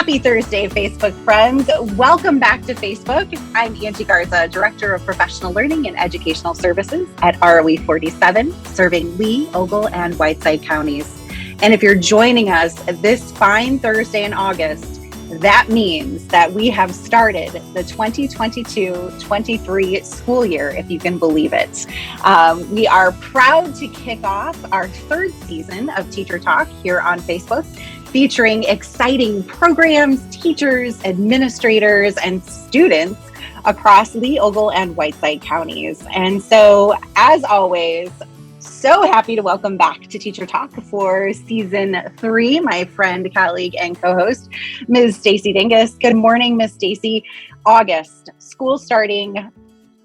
Happy Thursday, Facebook friends. Welcome back to Facebook. I'm Angie Garza, Director of Professional Learning and Educational Services at ROE 47, serving Lee, Ogle, and Whiteside counties. And if you're joining us this fine Thursday in August, that means that we have started the 2022-23 school year, if you can believe it. We are proud to kick off our third season of Teacher Talk here on Facebook, featuring exciting programs, teachers, administrators, and students across Lee, Ogle, and Whiteside counties. And so, as always, so happy to welcome back to Teacher Talk for season 3, my friend, colleague, and co-host, Ms. Stacy Dingus. Good morning, Ms. Stacy. August, school starting.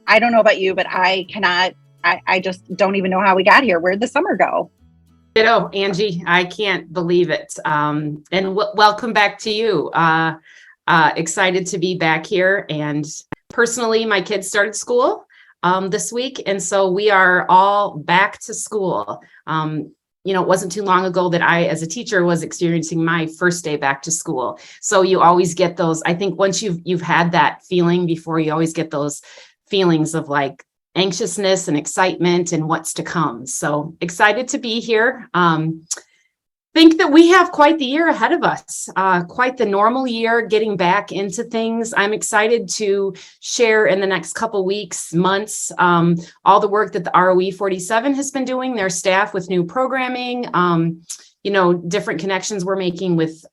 I don't know about you, but I just don't even know how we got here. Where'd the summer go? Angie, I can't believe it. And welcome back to you. Excited to be back here. And personally, my kids started school this week. And so we are all back to school. It wasn't too long ago that I, as a teacher, was experiencing my first day back to school. So you always get those, I think once you've had that feeling before, you always get those feelings of like anxiousness and excitement and what's to come. So excited to be here. Think that we have quite the year ahead of us, quite the normal year getting back into things. I'm excited to share in the next couple weeks, months, all the work that the ROE 47 has been doing, their staff with new programming, different connections we're making with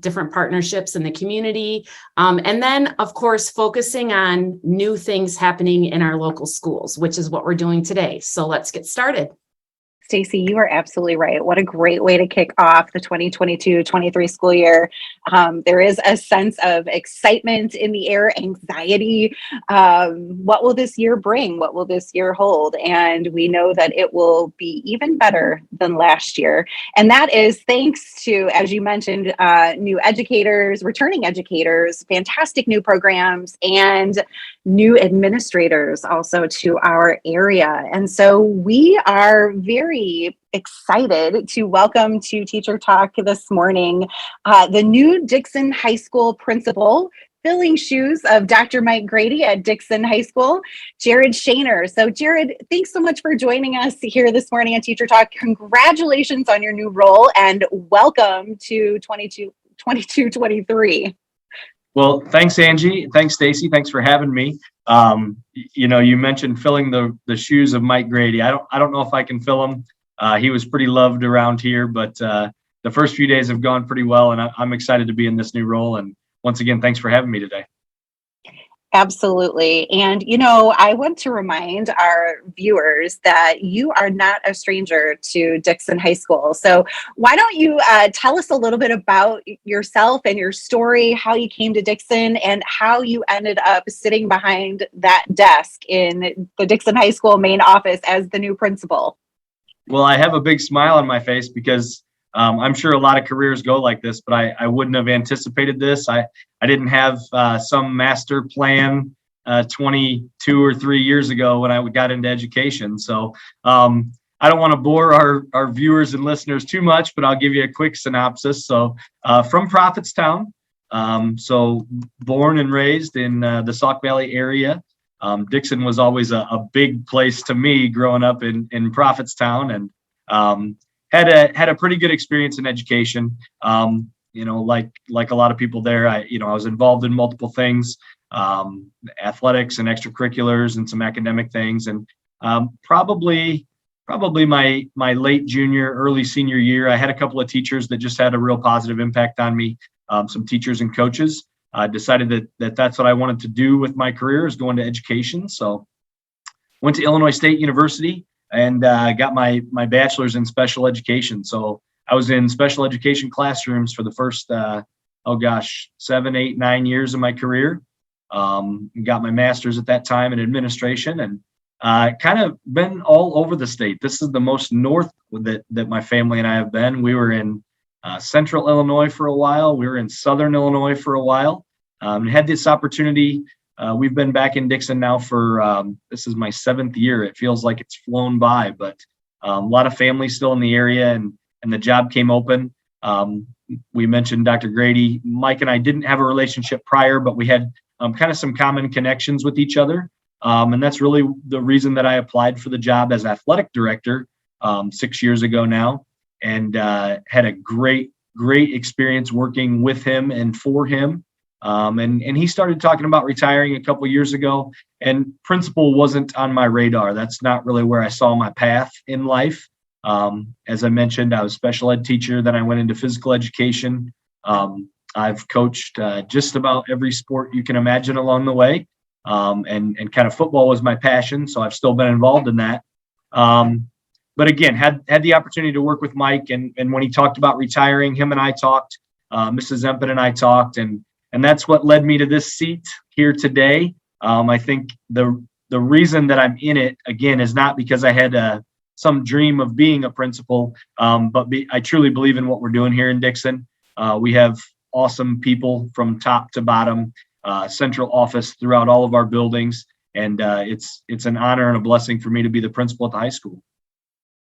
different partnerships in the community. And then, of course, focusing on new things happening in our local schools, which is what we're doing today. So let's get started. Stacy, you are absolutely right. What a great way to kick off the 2022-23 school year. There is a sense of excitement in the air, anxiety. What will this year bring? What will this year hold? And we know that it will be even better than last year. And that is thanks to, as you mentioned, new educators, returning educators, fantastic new programs, and new administrators also to our area. And so we are very excited to welcome to Teacher Talk this morning the new Dixon High School principal, filling shoes of Dr. Mike Grady at Dixon High School, Jared Shaner. So Jared, thanks so much for joining us here this morning on Teacher Talk. Congratulations on your new role and welcome to 22-23. Well, thanks, Angie. Thanks, Stacy. Thanks for having me. You mentioned filling the shoes of Mike Grady. I don't know if I can fill them. He was pretty loved around here, but the first few days have gone pretty well, and I'm excited to be in this new role. And once again, thanks for having me today. Absolutely. And, I want to remind our viewers that you are not a stranger to Dixon High School. So why don't you tell us a little bit about yourself and your story, how you came to Dixon and how you ended up sitting behind that desk in the Dixon High School main office as the new principal? Well, I have a big smile on my face because I'm sure a lot of careers go like this, but I wouldn't have anticipated this. I didn't have some master plan 22 or 3 years ago when I got into education. So I don't want to bore our viewers and listeners too much, but I'll give you a quick synopsis. So from Prophetstown, so born and raised in the Sauk Valley area. Dixon was always a big place to me growing up in Prophetstown, and had a pretty good experience in education. Like a lot of people there, I was involved in multiple things, athletics and extracurriculars and some academic things. And probably my late junior, early senior year, I had a couple of teachers that just had a real positive impact on me. Some teachers and coaches. I decided that's what I wanted to do with my career, is go into education. So went to Illinois State University and got my bachelor's in special education. So I was in special education classrooms for the first, 7, 8, 9 years of my career. Got my master's at that time in administration, and kind of been all over the state. This is the most north that my family and I have been. We were in central Illinois for a while. We were in southern Illinois for a while. Had this opportunity. We've been back in Dixon now for, this is my 7th year. It feels like it's flown by, but a lot of family still in the area, and the job came open. We mentioned Dr. Grady. Mike and I didn't have a relationship prior, but we had kind of some common connections with each other. And that's really the reason that I applied for the job as athletic director 6 years ago now, and had a great experience working with him and for him. And he started talking about retiring a couple years ago, and principal wasn't on my radar. That's not really where I saw my path in life. As I mentioned, I was a special ed teacher. Then I went into physical education. I've coached just about every sport you can imagine along the way. And kind of football was my passion, so I've still been involved in that. But again, had the opportunity to work with Mike, and when he talked about retiring, him and I talked, Mrs. Empin and I talked, and that's what led me to this seat here today. I think the reason that I'm in it, again, is not because I had some dream of being a principal, but I truly believe in what we're doing here in Dixon. We have awesome people from top to bottom, central office throughout all of our buildings, and it's an honor and a blessing for me to be the principal at the high school.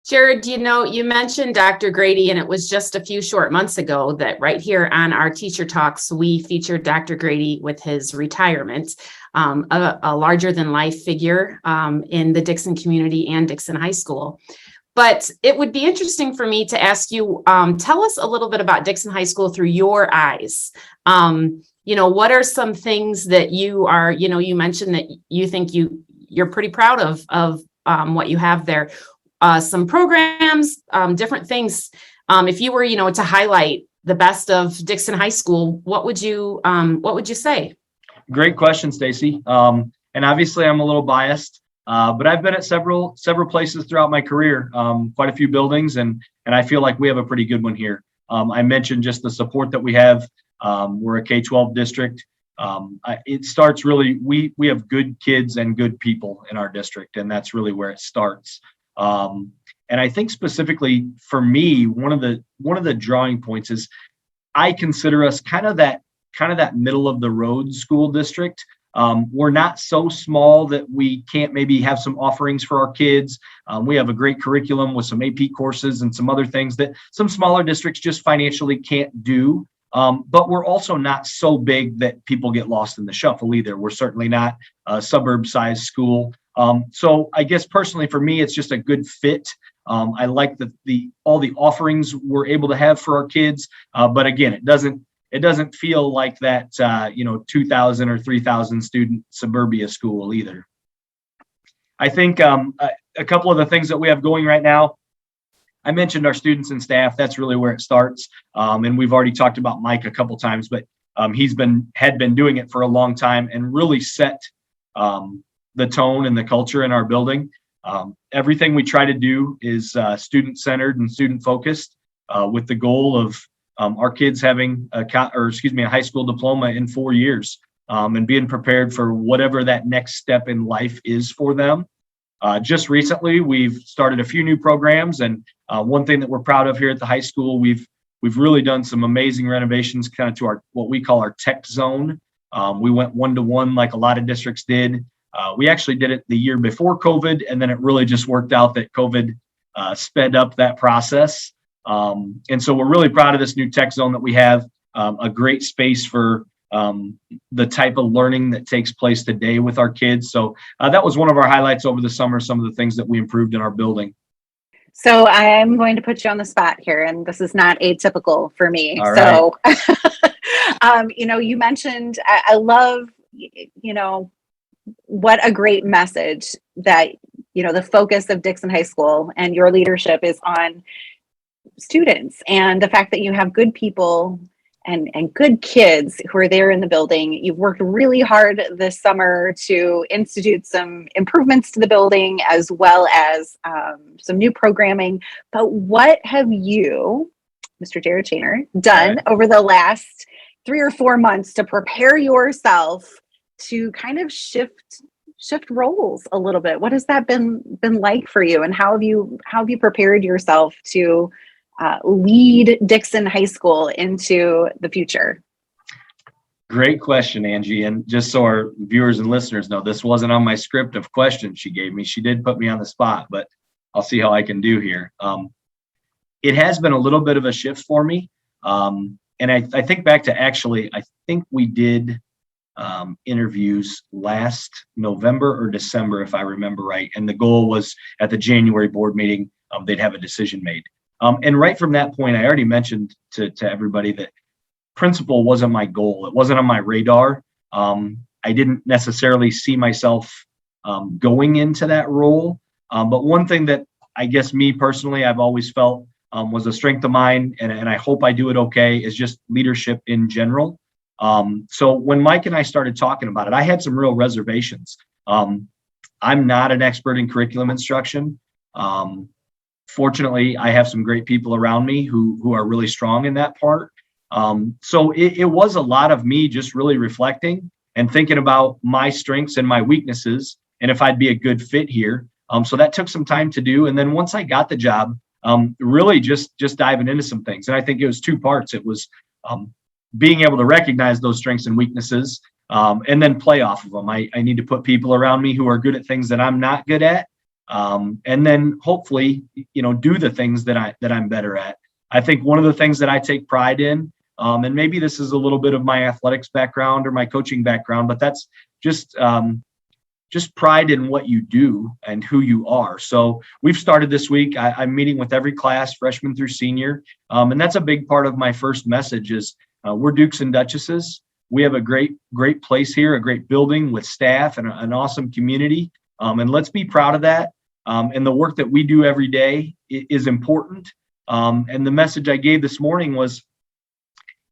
Jared, you mentioned Dr. Grady, and it was just a few short months ago that right here on our Teacher Talks, we featured Dr. Grady with his retirement, a larger than life figure in the Dixon community and Dixon High School. But it would be interesting for me to ask you, tell us a little bit about Dixon High School through your eyes. What are some things that you are, you mentioned that you think you're pretty proud of what you have there. Some programs, different things. If you were, to highlight the best of Dixon High School, what would you say? Great question, Stacy. And obviously I'm a little biased, but I've been at several places throughout my career, quite a few buildings, and I feel like we have a pretty good one here. I mentioned just the support that we have. We're a K-12 district. It starts really, we have good kids and good people in our district, and that's really where it starts. And I think specifically for me, one of the drawing points is I consider us kind of that middle of the road school district. We're not so small that we can't maybe have some offerings for our kids. We have a great curriculum with some AP courses and some other things that some smaller districts just financially can't do. But we're also not so big that people get lost in the shuffle either. We're certainly not a suburb-sized school. So I guess personally for me, it's just a good fit. I like all the offerings we're able to have for our kids. But again, it doesn't feel like that 2,000 or 3,000 student suburbia school either. I think a couple of the things that we have going right now, I mentioned our students and staff. That's really where it starts. And we've already talked about Mike a couple times, but had been doing it for a long time and really set the tone and the culture in our building. Everything we try to do is student-centered and student-focused, with the goal of our kids having a high school diploma in 4 years, and being prepared for whatever that next step in life is for them. Just recently, we've started a few new programs, and one thing that we're proud of here at the high school, we've really done some amazing renovations kind of to our what we call our tech zone. We went 1-to-1 like a lot of districts did. We actually did it the year before COVID, and then it really just worked out that COVID sped up that process. And so we're really proud of this new tech zone that we have, a great space for the type of learning that takes place today with our kids. So that was one of our highlights over the summer, some of the things that we improved in our building. So I'm going to put you on the spot here, and this is not atypical for me. All so, you mentioned, I love, what a great message that, the focus of Dixon High School and your leadership is on students, and the fact that you have good people and good kids who are there in the building. You've worked really hard this summer to institute some improvements to the building, as well as some new programming. But what have you, Mr. Jared Chainer, done over the last 3 or 4 months to prepare yourself to kind of shift roles a little bit? What has that been like for you, and how have you prepared yourself to lead Dixon High School into the future? Great question, Angie. And just so our viewers and listeners know, this wasn't on my script of questions she gave me. She did put me on the spot, but I'll see how I can do here. It has been a little bit of a shift for me. And I think back to actually, I think we did interviews last November or December, if I remember right. And the goal was at the January board meeting, they'd have a decision made. And right from that point, I already mentioned to everybody that principal wasn't my goal. It wasn't on my radar. I didn't necessarily see myself going into that role. But one thing that I guess me personally, I've always felt was a strength of mine, and I hope I do it okay, is just leadership in general. So when Mike and I started talking about it, I had some real reservations. I'm not an expert in curriculum instruction. Fortunately, I have some great people around me who are really strong in that part. So it was a lot of me just really reflecting and thinking about my strengths and my weaknesses and if I'd be a good fit here. So that took some time to do. And then once I got the job, really just diving into some things. And I think it was two parts. It was being able to recognize those strengths and weaknesses, and then play off of them. I need to put people around me who are good at things that I'm not good at. And then hopefully, do the things that I'm better at. I think one of the things that I take pride in, and maybe this is a little bit of my athletics background or my coaching background, but that's just pride in what you do and who you are. So we've started this week. I'm meeting with every class, freshman through senior. And that's a big part of my first message is we're Dukes and Duchesses. We have a great place here, a great building with staff and an awesome community. And let's be proud of that. And the work that we do every day is important. And the message I gave this morning was,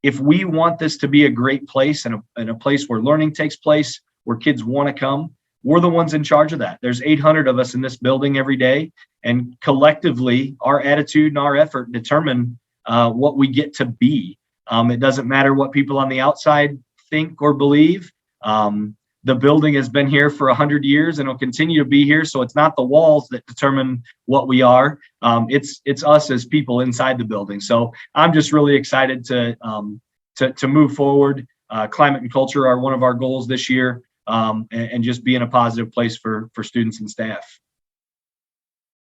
if we want this to be a great place and a place where learning takes place, where kids want to come, we're the ones in charge of that. There's 800 of us in this building every day, and collectively, our attitude and our effort determine what we get to be. It doesn't matter what people on the outside think or believe. The building has been here for 100 years and will continue to be here. So it's not the walls that determine what we are. It's us as people inside the building. So I'm just really excited to move forward. Climate and culture are one of our goals this year, and just be in a positive place for students and staff.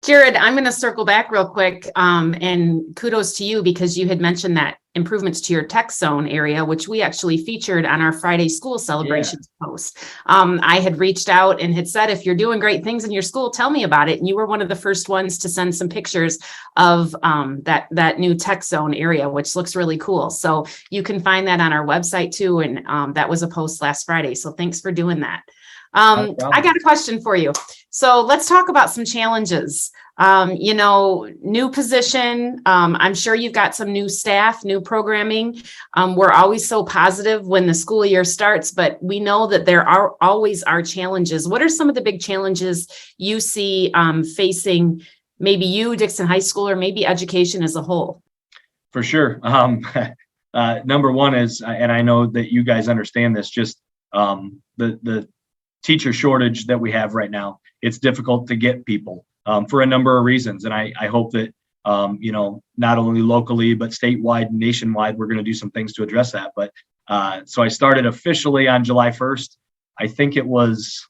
Jared, I'm going to circle back real quick, and kudos to you because you had mentioned that improvements to your tech zone area, which we actually featured on our Friday school celebrations post. I had reached out and had said, if you're doing great things in your school, tell me about it. And you were one of the first ones to send some pictures of that new tech zone area, which looks really cool. So you can find that on our website too. And that was a post last Friday. So thanks for doing that. I got a question for you. So let's talk about some challenges. New position. I'm sure you've got some new staff, new programming. We're always so positive when the school year starts, but we know that there are always challenges. What are some of the big challenges you see facing maybe you, Dixon High School, or maybe education as a whole? For sure. Number one is, and I know that you guys understand this, just the teacher shortage that we have right now. It's difficult to get people for a number of reasons. And I hope that, not only locally, but statewide and nationwide, we're going to do some things to address that. But so I started officially on July 1st. I think it was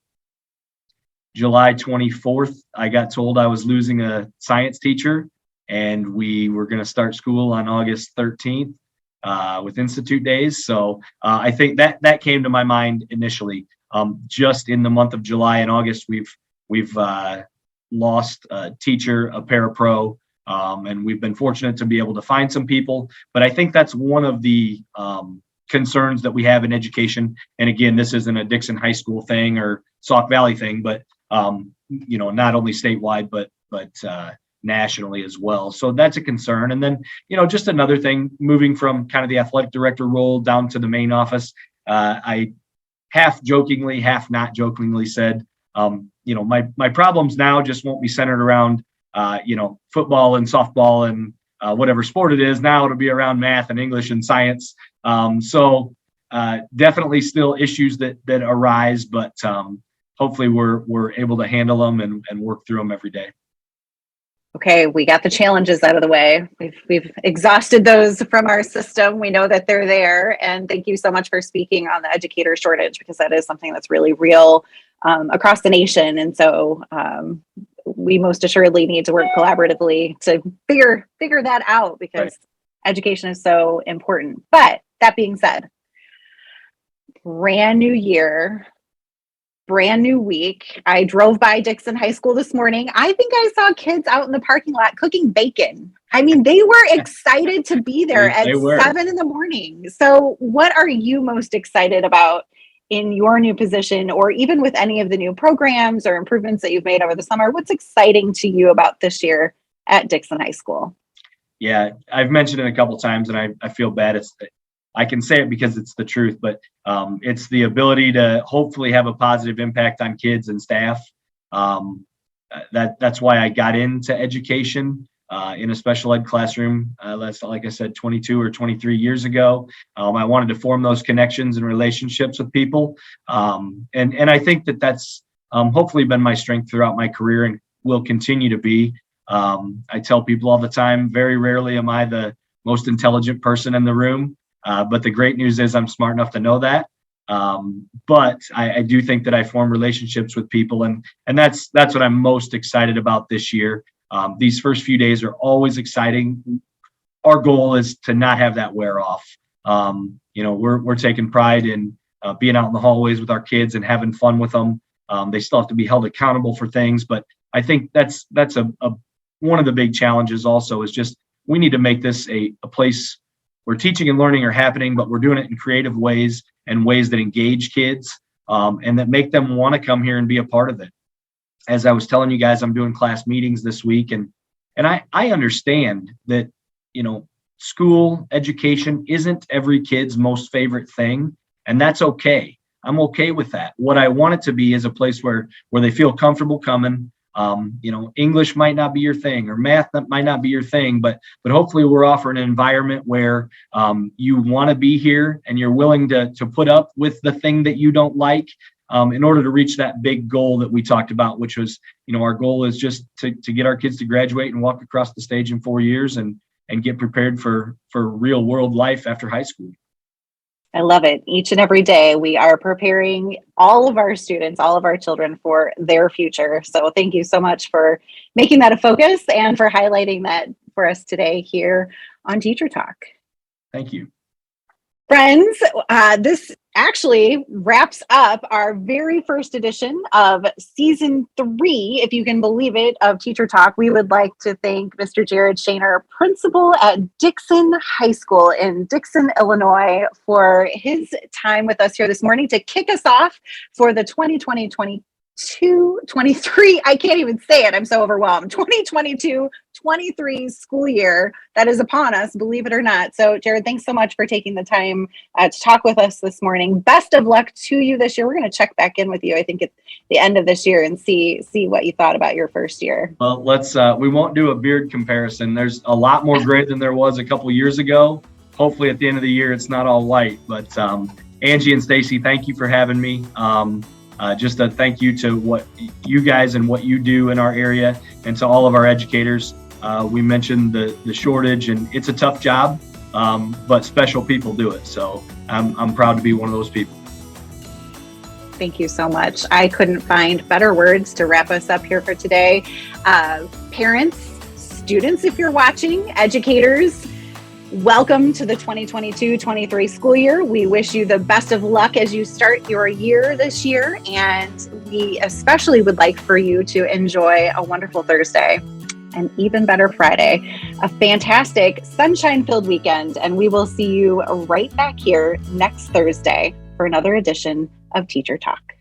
July 24th. I got told I was losing a science teacher, and we were going to start school on August 13th with Institute Days. So I think that came to my mind initially. Just in the month of July and August, we've lost a teacher, a parapro, and we've been fortunate to be able to find some people. But I think that's one of the concerns that we have in education. And again, this isn't a Dixon High School thing or Sauk Valley thing, but not only statewide, but nationally as well. So that's a concern. And then, just another thing, moving from kind of the athletic director role down to the main office, I half jokingly, half not jokingly said, my problems now just won't be centered around, football and softball and whatever sport it is. Now it'll be around math and English and science. So definitely still issues that arise, but hopefully we're able to handle them and work through them every day. Okay, we got the challenges out of the way. We've exhausted those from our system. We know that they're there. And thank you so much for speaking on the educator shortage, because that is something that's really real across the nation. And so we most assuredly need to work collaboratively to figure that out, because Education is so important. But that being said, brand new year, brand new week. I drove by Dixon High School this morning. I think I saw kids out in the parking lot cooking bacon. I mean, they were excited to be there at They were. 7 a.m. So what are you most excited about in your new position, or even with any of the new programs or improvements that you've made over the summer? What's exciting to you about this year at Dixon High School? Yeah, I've mentioned it a couple times, and I feel bad. I can say it because it's the truth, but it's the ability to hopefully have a positive impact on kids and staff. That's why I got into education in a special ed classroom. That's, like I said, 22 or 23 years ago. I wanted to form those connections and relationships with people, and I think that's hopefully been my strength throughout my career and will continue to be. I tell people all the time, very rarely am I the most intelligent person in the room. But the great news is I'm smart enough to know that. But I do think that I form relationships with people, and that's what I'm most excited about this year. These first few days are always exciting. Our goal is to not have that wear off. We're taking pride in being out in the hallways with our kids and having fun with them. They still have to be held accountable for things, but I think that's one of the big challenges also is just we need to make this a place where teaching and learning are happening, but we're doing it in creative ways and ways that engage kids and that make them want to come here and be a part of it. As I was telling you guys, I'm doing class meetings this week, and I understand that, school education isn't every kid's most favorite thing, and that's okay. I'm okay with that. What I want it to be is a place where they feel comfortable coming. English might not be your thing, or math might not be your thing, but hopefully we're offering an environment where you want to be here and you're willing to put up with the thing that you don't like in order to reach that big goal that we talked about, which was, our goal is just to get our kids to graduate and walk across the stage in 4 years and get prepared for real world life after high school. I love it. Each and every day, we are preparing all of our students, all of our children for their future. So thank you so much for making that a focus and for highlighting that for us today here on Teacher Talk. Thank you. Friends, this actually wraps up our very first edition of season 3, if you can believe it, of Teacher Talk. We would like to thank Mr. Jared Shaner, principal at Dixon High School in Dixon, Illinois, for his time with us here this morning to kick us off for the 2020-23. I can't even say it. I'm so overwhelmed. 2022-23 school year that is upon us, believe it or not. So, Jared, thanks so much for taking the time to talk with us this morning. Best of luck to you this year. We're going to check back in with you, I think, at the end of this year and see what you thought about your first year. Well, we won't do a beard comparison. There's a lot more gray than there was a couple years ago. Hopefully at the end of the year, it's not all white. But Angie and Stacy, thank you for having me. Just a thank you to what you guys and what you do in our area, and to all of our educators. We mentioned the shortage, and it's a tough job, but special people do it. So I'm proud to be one of those people. Thank you so much. I couldn't find better words to wrap us up here for today. Parents, students, if you're watching, educators, welcome to the 2022-23 school year. We wish you the best of luck as you start your year this year, and we especially would like for you to enjoy a wonderful Thursday, an even better Friday, a fantastic sunshine-filled weekend, and we will see you right back here next Thursday for another edition of Teacher Talk.